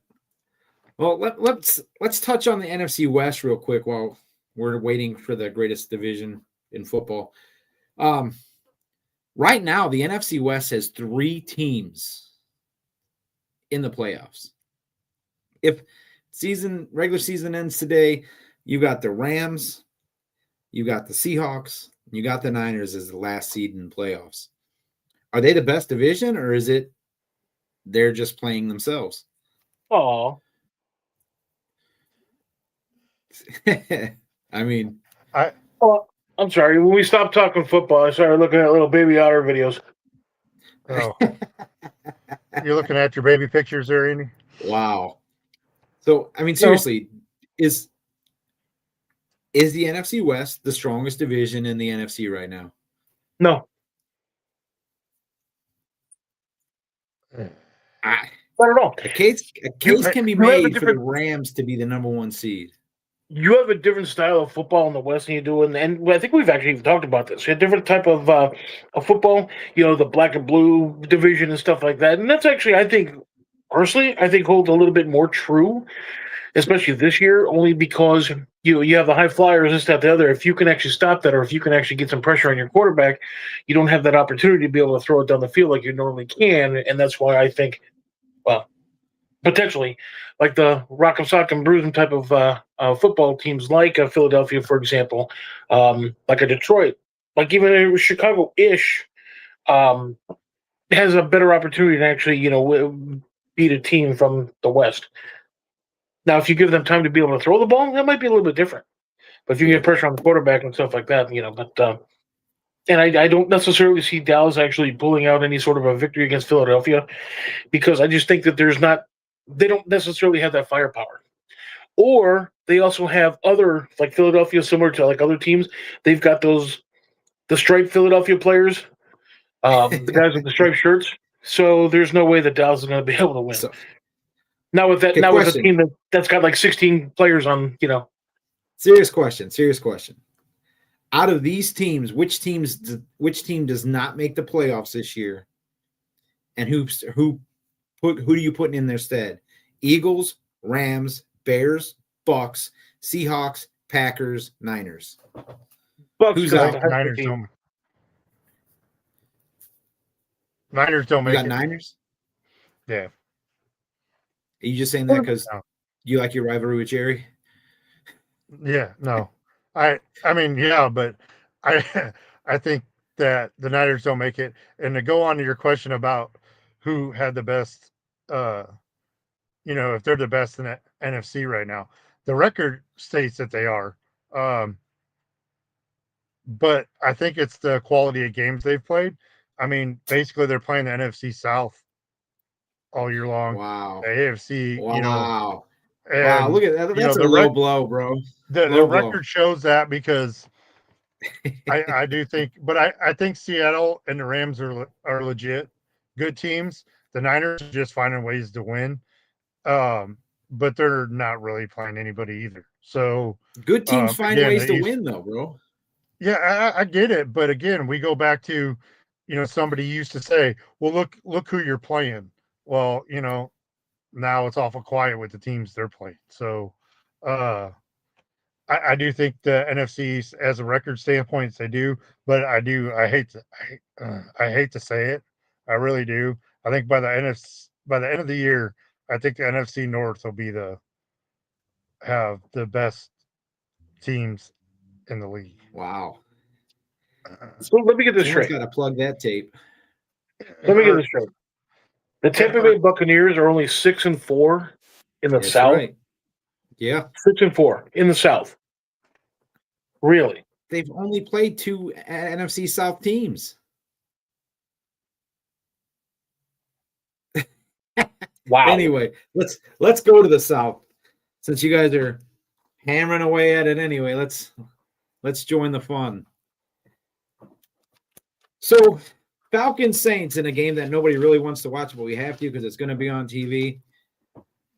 Well, let's touch on the NFC West real quick while we're waiting for the greatest division in football. Right now, the NFC West has 3 teams in the playoffs. If regular season ends today, you got the Rams, you got the Seahawks, you got the Niners as the last seed in the playoffs. Are they the best division, or is it they're just playing themselves? Oh. I mean, I'm sorry. When we stopped talking football, I started looking at little baby otter videos. Oh, you're looking at your baby pictures there, Andy? Wow. So, I mean, seriously, is the NFC West the strongest division in the NFC right now? No. Not at all. A case can be made for the Rams to be the number 1 seed. You have a different style of football in the West than you do, and I think we've actually talked about this. You have a different type of football, the black and blue division and stuff like that. And that's actually, I think, personally, holds a little bit more true, especially this year, only because you have the high flyers, this, that, the other. If you can actually stop that, or if you can actually get some pressure on your quarterback, you don't have that opportunity to be able to throw it down the field like you normally can. And that's why I think, well, potentially, like the Rock'em Sock'em Bruising type of football teams, like Philadelphia, for example, like a Detroit, like even a Chicago-ish, has a better opportunity to actually, beat a team from the West. Now, if you give them time to be able to throw the ball, that might be a little bit different. But if you get pressure on the quarterback and stuff like that, and I don't necessarily see Dallas actually pulling out any sort of a victory against Philadelphia, because I just think that they don't necessarily have that firepower. Or they also have other, like Philadelphia, similar to like other teams, they've got the striped Philadelphia players, the guys with the striped shirts. So there's no way that Dallas is going to be able to win. Not with that. Not with a team that's got like 16 players on. Serious question. Out of these teams, which team does not make the playoffs this year, and who do you put in their stead? Eagles, Rams, Bears, Bucs, Seahawks, Packers, Niners. Bucs. Who's out? Niners don't. Niners don't make it. Niners? Yeah. Are you just saying that because You like your rivalry with Jerry? Yeah, no. I mean, yeah, but I I think that the Niners don't make it. And to go on to your question about who had the best if they're the best in the NFC right now, the record states that they are. Um, but I think it's the quality of games they've played. I mean, basically they're playing the NFC South all year long. Wow. The AFC, Wow. Wow, and look at that. That's a low blow, bro. the Low blow. record shows that because I do think, but I think Seattle and the Rams are legit good teams. The Niners are just finding ways to win, but they're not really playing anybody either. So good teams find again, ways to win, though, bro. Yeah, I get it, but again, we go back to, somebody used to say, "Well, look who you're playing." Well, now it's awful quiet with the teams they're playing. So, I do think the NFC, as a record standpoint, they do, but I hate to say it, I really do. I think by the end of the year, I think the NFC North will have the best teams in the league. Wow. So let me get this straight. Got to plug that tape. Let me get this straight. The Tampa Bay Buccaneers are only 6-4 in the South. Right. Yeah, 6-4 in the South. Really? They've only played 2 NFC South teams. Wow. Anyway, let's go to the South. Since you guys are hammering away at it anyway, let's join the fun. So, Falcons Saints in a game that nobody really wants to watch, but we have to because it's going to be on TV.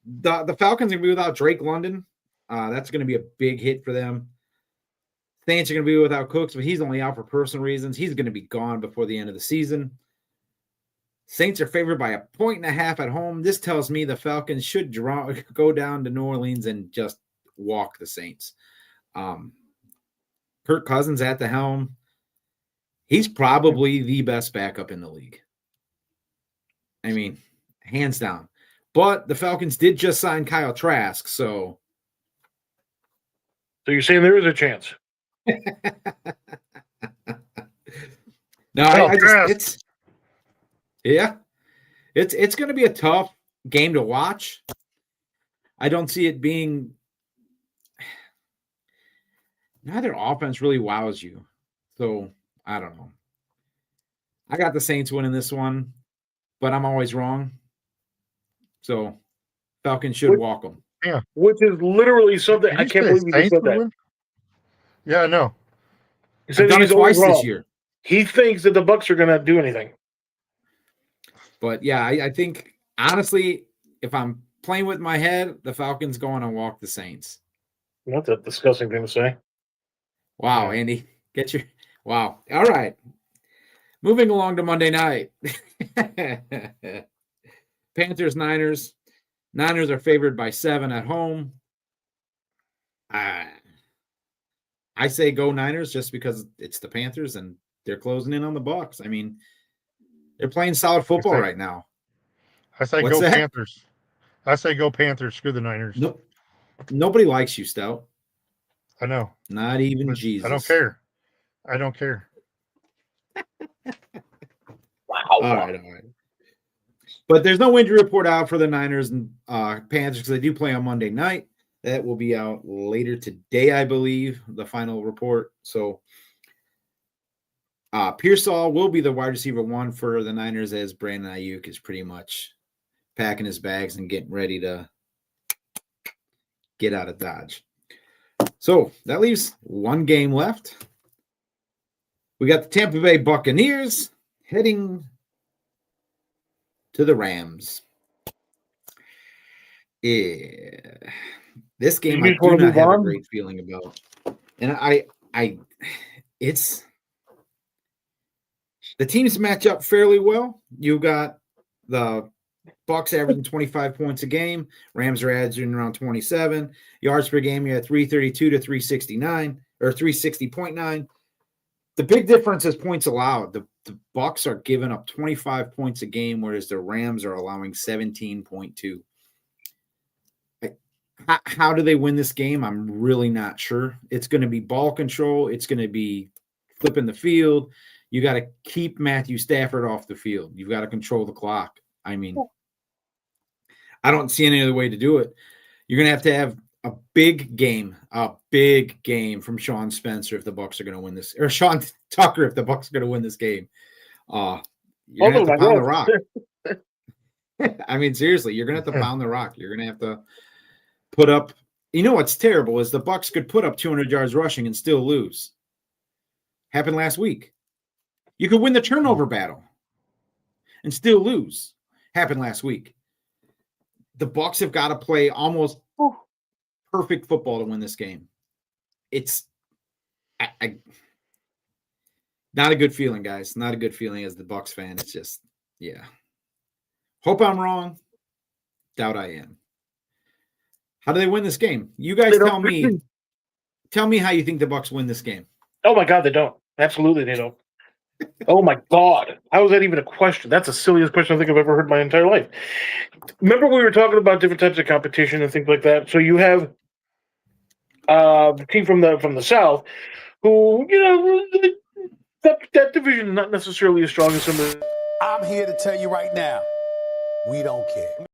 The Falcons are going to be without Drake London. That's going to be a big hit for them. Saints are going to be without Cooks, but he's only out for personal reasons. He's going to be gone before the end of the season. Saints are favored by 1.5 at home. This tells me the Falcons should go down to New Orleans and just walk the Saints. Kirk Cousins at the helm. He's probably the best backup in the league. I mean, hands down. But the Falcons did just sign Kyle Trask, so you're saying there is a chance? No, it's going to be a tough game to watch. I don't see it being. Neither offense really wows you, so I don't know. I got the Saints winning this one, but I'm always wrong. So Falcons should walk them. Yeah, which is literally something I can't believe you just said that. Yeah, I know. He said done it twice this year. He thinks that the Bucs are going to do anything. But yeah, I think honestly, if I'm playing with my head, the Falcons going to walk the Saints. That's a disgusting thing to say. Wow, Andy, wow. All right, moving along to Monday night. Panthers, Niners. Niners are favored by 7 at home. I say go Niners just because it's the Panthers and they're closing in on the Bucs. I mean, they're playing solid football right now. I say go Panthers. I say go Panthers. Screw the Niners. Nope. Nobody likes you, Stout. I know. Not even Jesus. I don't care. I don't care. Wow. All right. But there's no injury report out for the Niners and Panthers because they do play on Monday night. That will be out later today, I believe, the final report. So Pearsall will be the wide receiver 1 for the Niners as Brandon Ayuk is pretty much packing his bags and getting ready to get out of Dodge. So that leaves one game left. We got the Tampa Bay Buccaneers heading to the Rams. Yeah. This game I do not have a great feeling about. And it's the teams match up fairly well. You got the Bucs averaging 25 points a game. Rams are averaging around 27 yards per game. You had 332 to 369 or 360.9. The big difference is points allowed. The Bucs are giving up 25 points a game, whereas the Rams are allowing 17.2. How do they win this game? I'm really not sure. It's going to be ball control. It's going to be flipping the field. You got to keep Matthew Stafford off the field. You've got to control the clock. I mean, I don't see any other way to do it. You're going to have a big game from Sean Spencer if the Bucs are going to win this, or Sean Tucker if the Bucs are going to win this game. You're going to have to pound the rock. I mean, seriously, you're going to have to pound the rock. You're going to have to put up. You know what's terrible is the Bucs could put up 200 yards rushing and still lose. Happened last week. You could win the turnover battle and still lose. Happened last week. The Bucs have got to play almost perfect football to win this game. It's not a good feeling, guys. Not a good feeling as the Bucs fan. It's just, yeah. Hope I'm wrong. Doubt I am. How do they win this game? You guys tell me. Tell me how you think the Bucs win this game. Oh my God, they don't. Absolutely, they don't. Oh my God. How is that even a question? That's the silliest question I think I've ever heard in my entire life. Remember we were talking about different types of competition and things like that? So you have the team from the South who, that division is not necessarily as strong as some of the... I'm here to tell you right now, we don't care.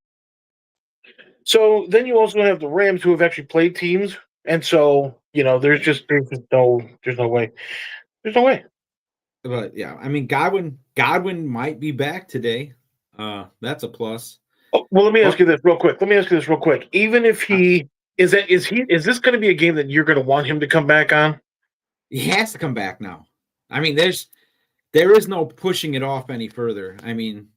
So then you also have the Rams who have actually played teams. And so, there's no way. There's no way. But yeah, I mean, Godwin might be back today. That's a plus. Oh, well, let me ask you this real quick. Even if he is this going to be a game that you're going to want him to come back on? He has to come back now. I mean, there is no pushing it off any further. I mean,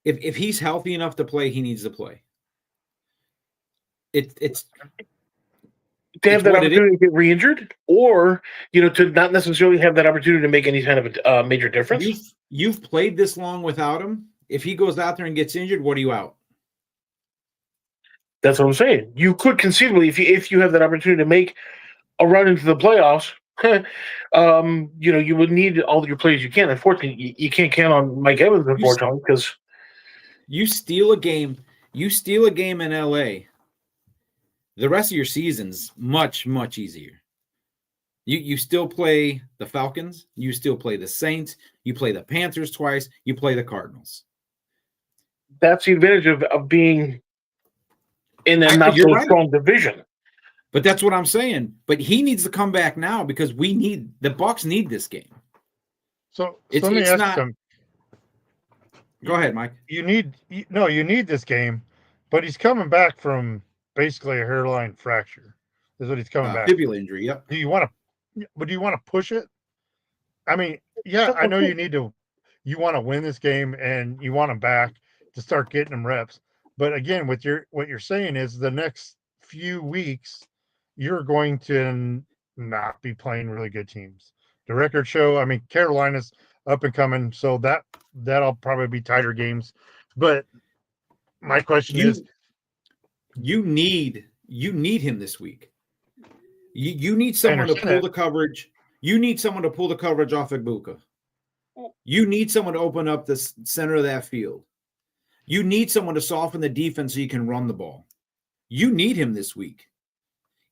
if he's healthy enough to play, he needs to play. It's to have that opportunity to get re-injured, or to not necessarily have that opportunity to make any kind of a major difference. You've played this long without him. If he goes out there and gets injured, what are you out? That's what I'm saying. You could conceivably, if you have that opportunity to make a run into the playoffs, you would need all your players you can. Unfortunately, you can't count on Mike Evans, unfortunately, because you steal a game in LA. The rest of your season's much, much easier. You still play the Falcons. You still play the Saints. You play the Panthers twice. You play the Cardinals. That's the advantage of being in a not so strong division. But that's what I'm saying. But he needs to come back now because the Bucs need this game. So let me ask him. Go ahead, Mike. You need this game, but he's coming back from basically a hairline fracture. Is what he's coming back. Fibula injury. Yep. Do you want to push it? I mean, yeah, I know you want to win this game and you want him back to start getting him reps. But again, what you're saying is the next few weeks you're going to not be playing really good teams. The record show, I mean, Carolina's up and coming, so that'll probably be tighter games. But my question is, you need him this week. You need someone to pull the coverage. You need someone to pull the coverage off Ibuka. You need someone to open up the center of that field. You need someone to soften the defense so you can run the ball. You need him this week.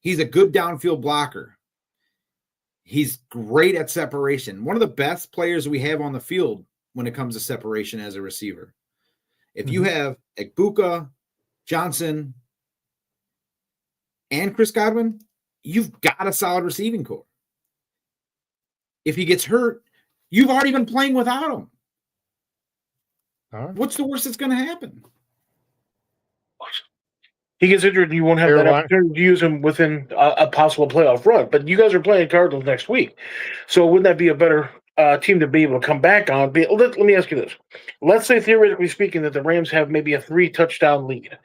He's a good downfield blocker. He's great at separation. One of the best players we have on the field when it comes to separation as a receiver. If you have Ibuka, Johnson, and Chris Godwin, you've got a solid receiving core. If he gets hurt, you've already been playing without him. Right. What's the worst that's going to happen? He gets injured, and you won't have that opportunity to use him within a possible playoff run. But you guys are playing Cardinals next week, so wouldn't that be a better team to be able to come back on? Let me ask you this: let's say, theoretically speaking, that the Rams have maybe a 3-touchdown lead.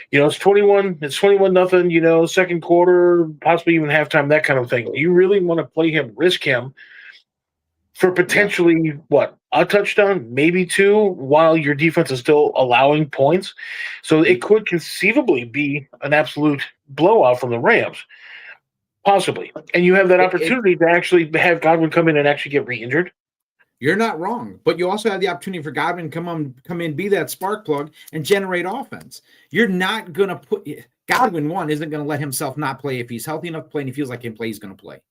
It's 21-0, second quarter, possibly even halftime, that kind of thing. You really want to play him, risk him for potentially, a touchdown, maybe two, while your defense is still allowing points. So it could conceivably be an absolute blowout from the Rams, possibly. And you have that opportunity to actually have Godwin come in and actually get re-injured. You're not wrong, but you also have the opportunity for Godwin to come in, be that spark plug, and generate offense. You're not going to Godwin, one, isn't going to let himself not play if he's healthy enough to play and he feels like he can play, he's going to play.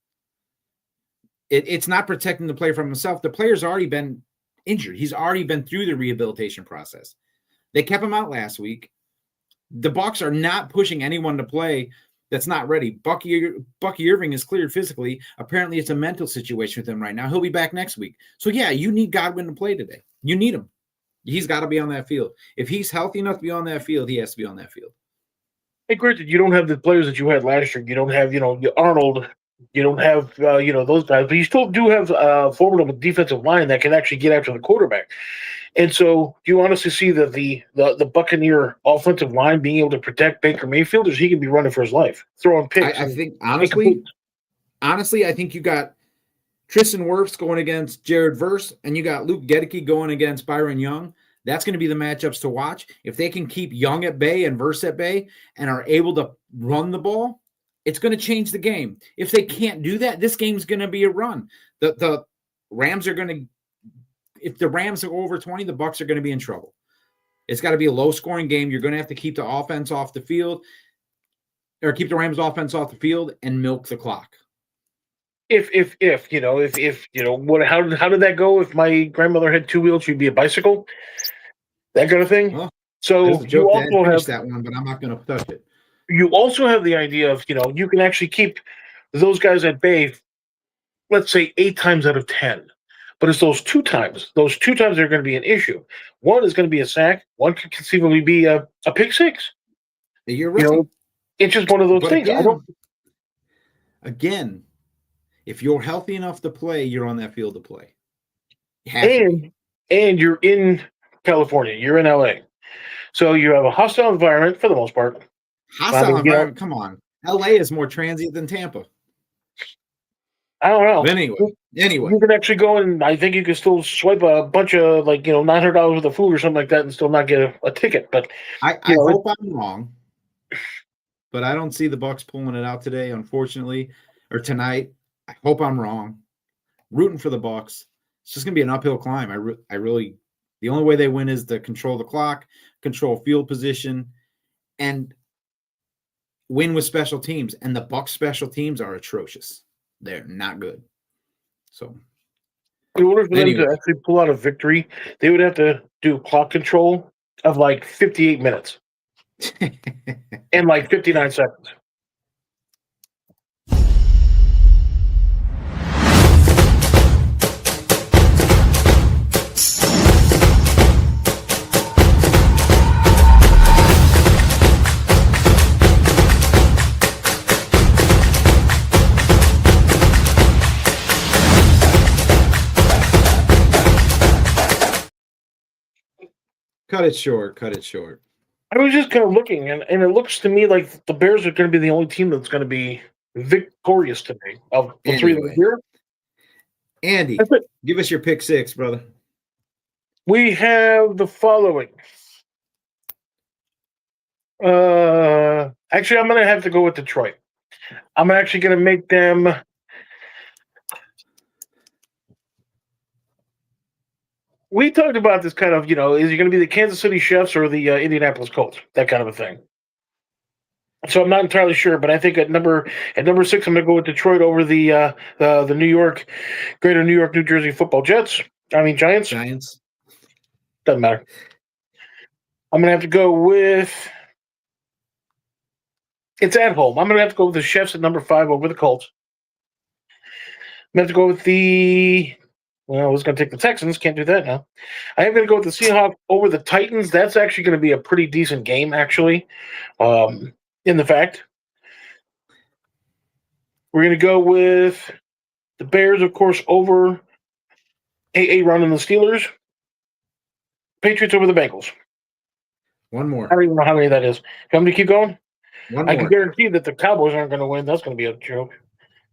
It's not protecting the player from himself. The player's already been injured. He's already been through the rehabilitation process. They kept him out last week. The Bucs are not pushing anyone to play that's not ready. Bucky Irving is cleared physically. Apparently, it's a mental situation with him right now. He'll be back next week. So, yeah, you need Godwin to play today. You need him. He's got to be on that field. If he's healthy enough to be on that field, he has to be on that field. Hey, granted, you don't have the players that you had last year. You don't have, Arnold. You don't have, those guys. But you still do have a formidable defensive line that can actually get after the quarterback. And so you honestly see that the Buccaneer offensive line being able to protect Baker Mayfield, as he can be running for his life, throwing picks. I think, honestly, I think you got Tristan Wirfs going against Jared Verse, and you got Luke Gedeke going against Byron Young. That's going to be the matchups to watch. If they can keep Young at bay and Verse at bay and are able to run the ball, it's going to change the game. If they can't do that, this game's going to be a run. The Rams are going to – if the Rams go over 20, the Bucs are going to be in trouble. It's got to be a low-scoring game. You're going to have to keep the offense off the field or keep the Rams offense off the field and milk the clock. How did that go? If my grandmother had two wheels, she'd be a bicycle, that kind of thing. Well, so you also have that one, but I'm not going to touch it. You also have the idea of, you can actually keep those guys at bay, let's say 8 times out of 10. But it's those two times that are going to be an issue. One is going to be a sack. One could conceivably be a pick six. You're right. It's just one of those things. Again, if you're healthy enough to play, you're on that field to play. And you're in California. You're in LA. So you have a hostile environment for the most part. Hostile environment? Come on. LA is more transient than Tampa. I don't know. But anyway. You can actually go and I think you can still swipe a bunch of $900 worth of food or something like that and still not get a ticket. But I hope I'm wrong. But I don't see the Bucs pulling it out today, unfortunately, or tonight. I hope I'm wrong. Rooting for the Bucs. It's just gonna be an uphill climb. I really the only way they win is to control the clock, control field position, and win with special teams. And the Bucs special teams are atrocious. They're not good. So in order for them to actually pull out a victory, they would have to do clock control of 58 minutes and 59 seconds. Cut it short. I was just kind of looking, and it looks to me like the Bears are going to be the only team that's going to be victorious today of the three of them here. Andy, give us your pick six, brother. We have the following. Actually, I'm going to have to go with Detroit. I'm actually going to make them. We talked about this kind of, is it going to be the Kansas City Chiefs or the Indianapolis Colts? That kind of a thing. So I'm not entirely sure, but I think at number 6, I'm going to go with Detroit over the Greater New York, New Jersey Football Giants. Giants. Doesn't matter. I'm going to have to go with. It's at home. I'm going to have to go with the Chiefs at number 5 over the Colts. I'm going to have to go with the. Well, I was going to take the Texans. Can't do that now. I am going to go with the Seahawks over the Titans. That's actually going to be a pretty decent game, actually. In the fact, we're going to go with the Bears, of course, over Aaron and the Steelers. Patriots over the Bengals. One more. I don't even know how many that is. You want me to keep going? One more. I can guarantee that the Cowboys aren't going to win. That's going to be a joke.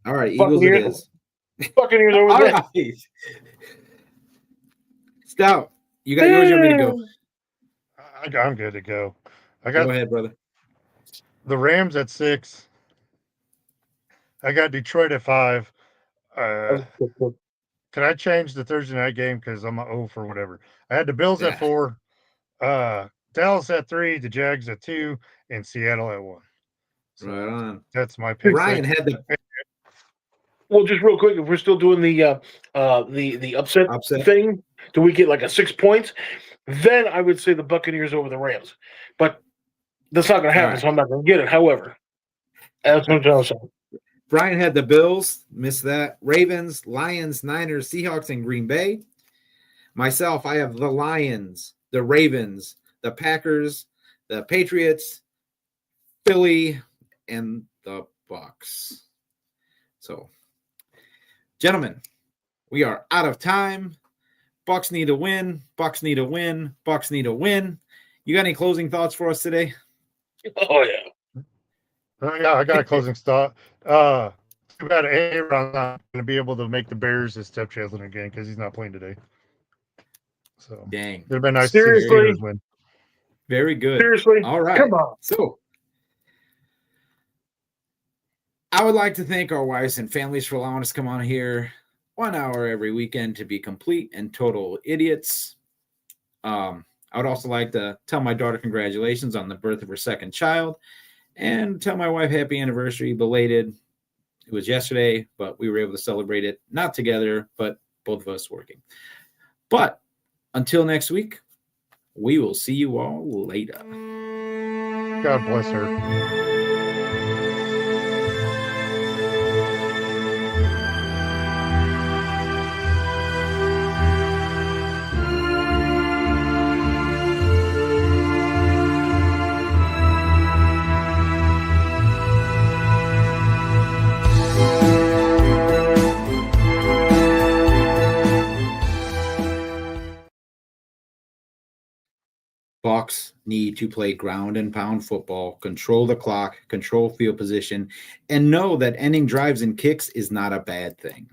All right, Eagles it is. Buccaneers over there. Right. Stout, you got yours. You want me to go? I'm good to go. Go ahead, brother. The Rams at 6. I got Detroit at 5. Can I change the Thursday night game because I'm 0 for whatever? I had the Bills at 4, Dallas at 3, the Jags at 2, and Seattle at 1. So right on. that's my pick. Ryan had the Well, just real quick, if we're still doing the upset thing, do we get like a 6 points? Then I would say the Buccaneers over the Rams, but that's not going to happen, so I'm not going to get it. However, that's what I'm saying. Brian had the Bills, missed that. Ravens, Lions, Niners, Seahawks, and Green Bay. Myself, I have the Lions, the Ravens, the Packers, the Patriots, Philly, and the Bucs. So, gentlemen, we are out of time. Bucs need a win. Bucs need a win. Bucs need a win. You got any closing thoughts for us today? Oh, yeah. Yeah, I got a closing thought. Too bad Aaron's not going to be able to make the Bears his stepchildren again because he's not playing today. So dang, it'd have been nice Seriously? to see the Steelers win. Very good. Seriously? All right. Come on. So, I would like to thank our wives and families for allowing us to come on here 1 hour every weekend to be complete and total idiots. I would also like to tell my daughter congratulations on the birth of her second child and tell my wife happy anniversary, belated. It was yesterday, but we were able to celebrate it, not together, but both of us working. But until next week, we will see you all later. God bless her. Bucs need to play ground and pound football, control the clock, control field position, and know that ending drives and kicks is not a bad thing.